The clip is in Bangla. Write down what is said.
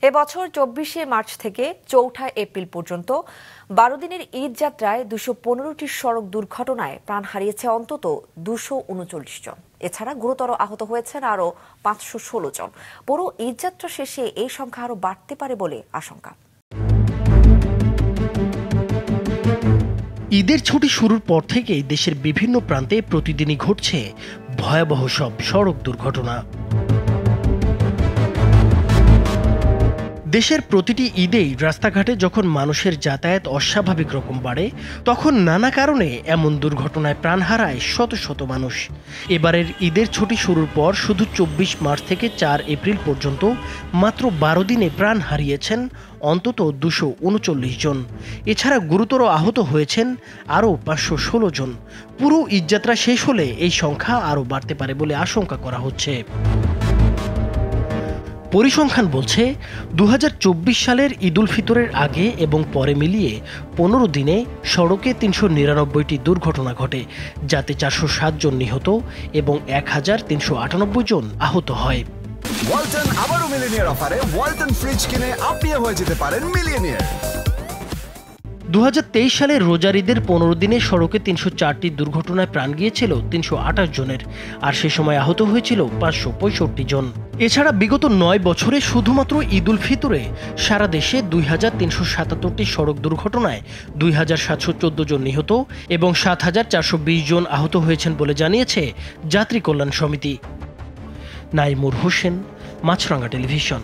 এবছর ২৪শে মার্চ থেকে ৪ঠা এপ্রিল পর্যন্ত ১২ দিনের ঈদ যাত্রায় ২১৫টি সড়ক দুর্ঘটনায় প্রাণ হারিয়েছে অন্তত ২৩৯ জন। এছাড়া গুরুতর আহত হয়েছেন আরও ৫১৬ জন। পুরো ঈদযাত্রা শেষে এই সংখ্যা আরও বাড়তে পারে বলে আশঙ্কা। ঈদের ছুটি শুরুর পর থেকেই দেশের বিভিন্ন প্রান্তে প্রতিদিনই ঘটছে ভয়াবহ সব সড়ক দুর্ঘটনা। দেশের প্রতিটি ঈদেই রাস্তাঘাটে যখন মানুষের যাতায়াত অস্বাভাবিক রকম বাড়ে, তখন নানা কারণে এমন দুর্ঘটনায় প্রাণ হারায় শত শত মানুষ। এবারের ঈদের ছুটি শুরুর পর শুধু ২৪ মার্চ থেকে ৪ এপ্রিল পর্যন্ত মাত্র ১২ দিনে প্রাণ হারিয়েছেন অন্তত ২৩৯ জন। এছাড়া গুরুতর আহত হয়েছেন আরও ৫১৬ জন। পুরো ঈদযাত্রা শেষ হলে এই সংখ্যা আরও বাড়তে পারে বলে আশঙ্কা করা হচ্ছে। পরিসংখ্যান বলছে ২০২৪ সালের ঈদ উল ফিতরের আগে এবং পরে মিলিয়ে ১৫ দিনে সড়কে ৩৯৯টি দুর্ঘটনা ঘটে, যাতে ৪০৭ জন নিহত এবং ১৩৯৮ জন আহত হয়। ওয়ালটন আবারও মিলিয়নিয়ার অফারে ওয়ালটন ফ্রিজ কিনে আপনিও হয়ে যেতে পারেন মিলিয়নিয়ার। ২০২৩ সালের রোজার ঈদের ১৫ দিনে সড়কে ৩০৪টি দুর্ঘটনায় প্রাণ গিয়েছিল ৩২৮ জনের, আর সে সময় আহত হয়েছিল ৫৬৫ জন। এছাড়া বিগত ৯ বছরে শুধুমাত্র ঈদ উল ফিতরে সারা দেশে ২৩৭৭টি সড়ক দুর্ঘটনায় ২৭১৪ জন নিহত এবং ৭৪২০ জন আহত হয়েছেন বলে জানিয়েছে যাত্রী কল্যাণ সমিতি। নাইমুর হোসেন, মাছরাঙা টেলিভিশন।